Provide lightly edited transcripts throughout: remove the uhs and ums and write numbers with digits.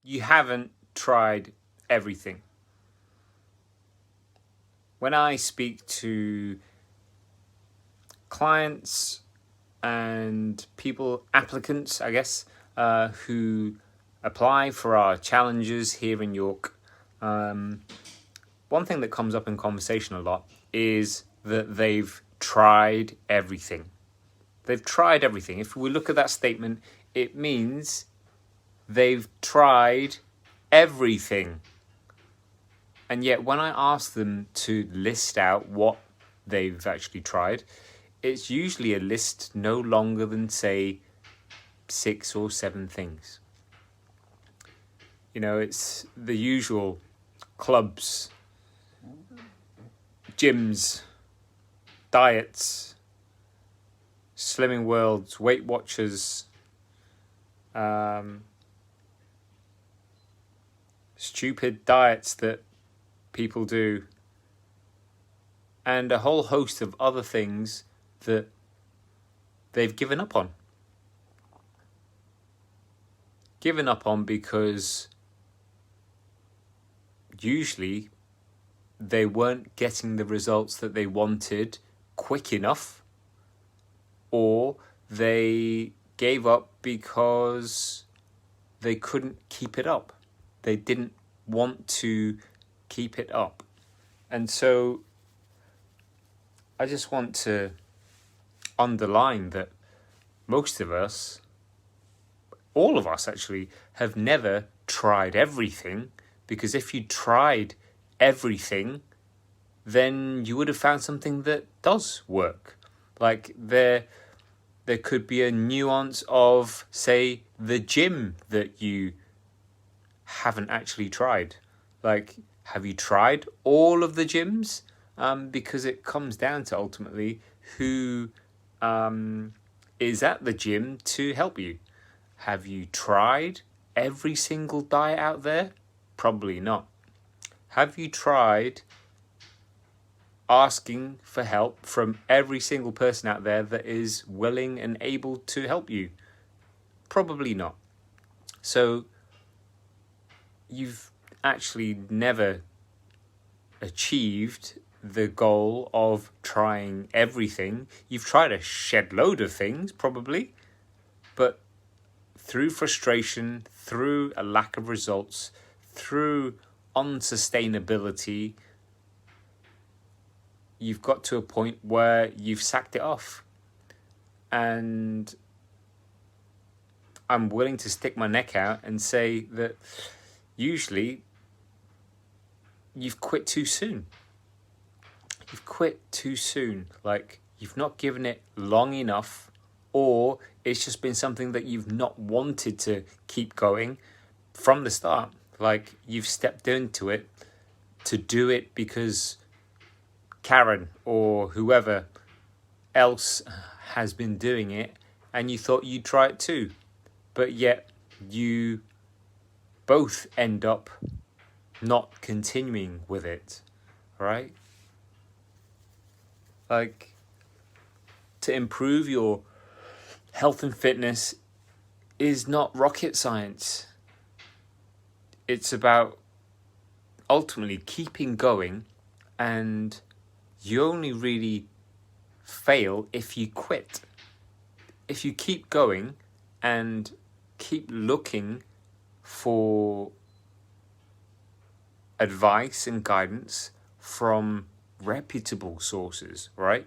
you haven't tried everything. When I speak to clients and people, applicants, I guess, who apply for our challenges here in York, one thing that comes up in conversation a lot is that they've tried everything. They've tried everything. If we look at that statement, it means they've tried everything. And yet when I ask them to list out what they've actually tried, it's usually a list no longer than, say, 6 or 7 things. You know, it's the usual clubs, gyms, diets, Slimming Worlds, Weight Watchers, stupid diets that people do, and a whole host of other things that they've given up on. Given up on because usually they weren't getting the results that they wanted quick enough, or they gave up because they couldn't keep it up. They didn't want to keep it up. And so I just want to underline that most of us, all of us actually, have never tried everything, because if you tried everything, then you would have found something that does work. Like there could be a nuance of, say, the gym that you haven't actually tried. Like, have you tried all of the gyms? Because it comes down to ultimately who is at the gym to help you. Have you tried every single diet out there? Probably not. Have you tried asking for help from every single person out there that is willing and able to help you? Probably not. So you've actually never achieved the goal of trying everything. You've tried a shed load of things, probably, but through frustration, through a lack of results, through unsustainability, you've got to a point where you've sacked it off. And I'm willing to stick my neck out and say that usually you've quit too soon. You've quit too soon. Like, you've not given it long enough, or it's just been something that you've not wanted to keep going from the start. Like, you've stepped into it to do it because Karen or whoever else has been doing it, and you thought you'd try it too. But yet you both end up not continuing with it, right? Like, to improve your health and fitness is not rocket science. It's about ultimately keeping going, and you only really fail if you quit. If you keep going and keep looking for advice and guidance from reputable sources, right?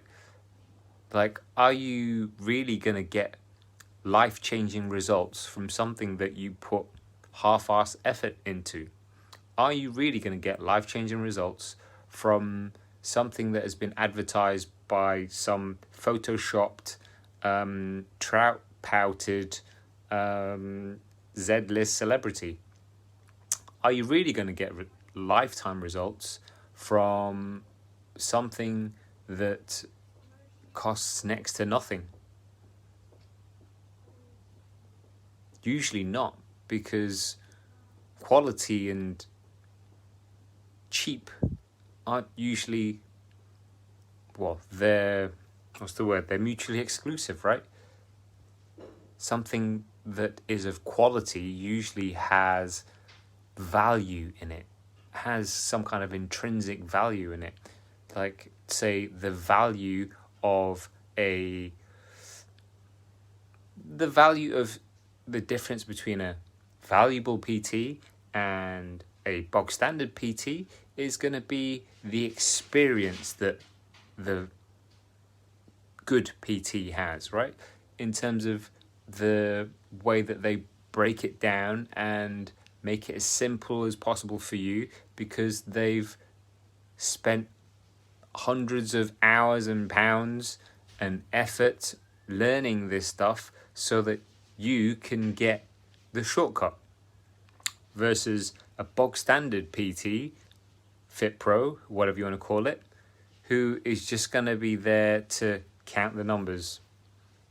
Like, are you really going to get life-changing results from something that you put half-assed effort into? Are you really going to get life-changing results from something that has been advertised by some photoshopped, trout-pouted, Z-list celebrity? Are you really going to get lifetime results from something that costs next to nothing? Usually not, because quality and cheap aren't usually, well, they're mutually exclusive, right? Something that is of quality usually has value in it, has some kind of intrinsic value in it. Like, say, the value of the difference between a valuable PT and a bog standard PT is going to be the experience that the good PT has, right? In terms of the way that they break it down and make it as simple as possible for you, because they've spent hundreds of hours and pounds and effort learning this stuff so that you can get the shortcut. Versus a bog standard PT, Fit Pro, whatever you want to call it, who is just going to be there to count the numbers,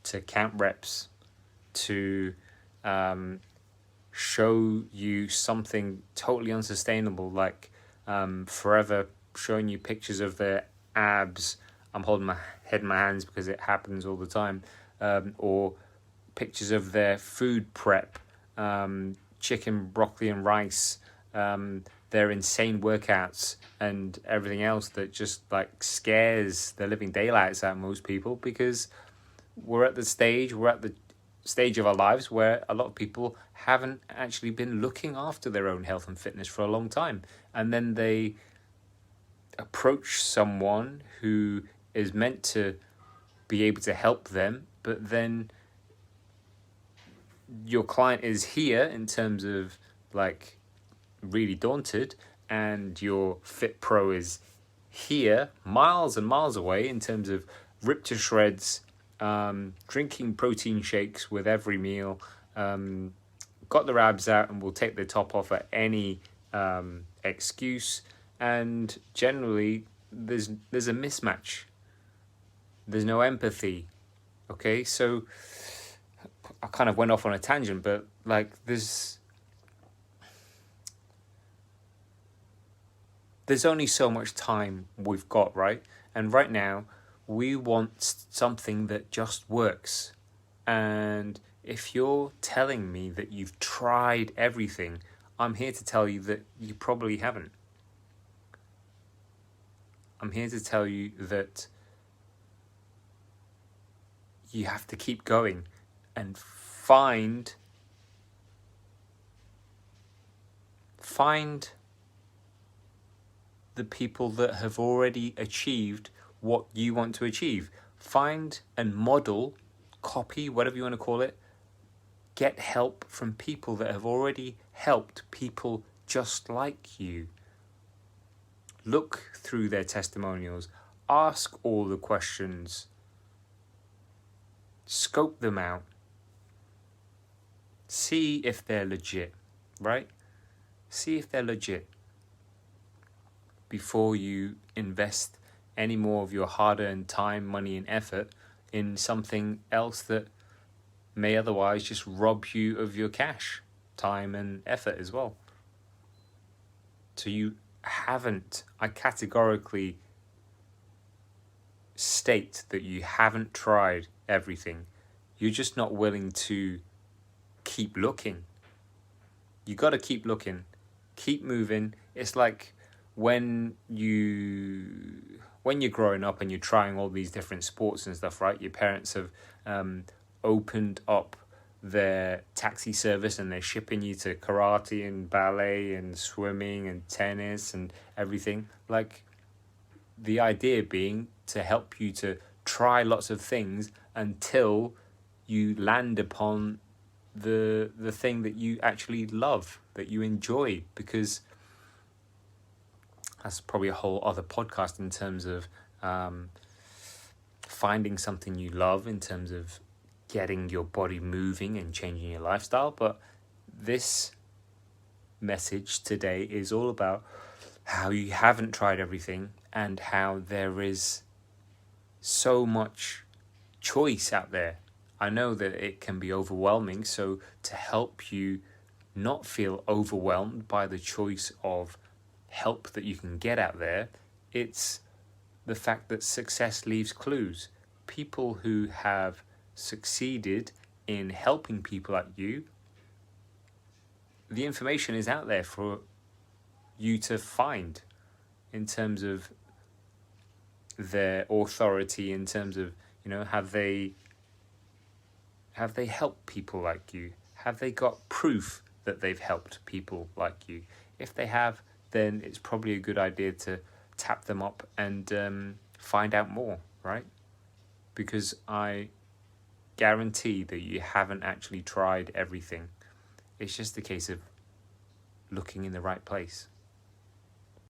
to count reps, to show you something totally unsustainable, like forever showing you pictures of their abs. I'm holding my head in my hands because it happens all the time. Or pictures of their food prep, chicken, broccoli and rice, their insane workouts and everything else that just like scares the living daylights out of most people, because we're at the stage of our lives where a lot of people haven't actually been looking after their own health and fitness for a long time, and then they approach someone who is meant to be able to help them, but then your client is here in terms of like really daunted, and your Fit Pro is here miles and miles away in terms of ripped to shreds, drinking protein shakes with every meal, got their abs out and will take their top off at any excuse, and generally there's a mismatch. There's no empathy. Okay, so I kind of went off on a tangent, but like there's only so much time we've got, right? And right now we want something that just works. And if you're telling me that you've tried everything, I'm here to tell you that you probably haven't. I'm here to tell you that you have to keep going and find the people that have already achieved what you want to achieve. Find and model, copy, whatever you want to call it. Get help from people that have already helped people just like you. Look through their testimonials. Ask all the questions. Scope them out. See if they're legit, right? See if they're legit before you invest any more of your hard-earned time, money and effort in something else that may otherwise just rob you of your cash, time and effort as well. So I categorically state that you haven't tried everything. You're just not willing to keep looking. You got to keep looking, keep moving. It's like when you're growing up and you're trying all these different sports and stuff, right? Your parents have opened up their taxi service and they're shipping you to karate and ballet and swimming and tennis and everything. Like, the idea being to help you to try lots of things until you land upon the thing that you actually love, that you enjoy, because that's probably a whole other podcast in terms of finding something you love, in terms of getting your body moving and changing your lifestyle. But this message today is all about how you haven't tried everything and how there is so much choice out there. I know that it can be overwhelming, so to help you not feel overwhelmed by the choice of help that you can get out there, it's the fact that success leaves clues. People who have succeeded in helping people like you, the information is out there for you to find in terms of their authority, in terms of, you know, have they helped people like you? Have they got proof that they've helped people like you? If they have, then it's probably a good idea to tap them up and find out more, right? Because I guarantee that you haven't actually tried everything. It's just a case of looking in the right place.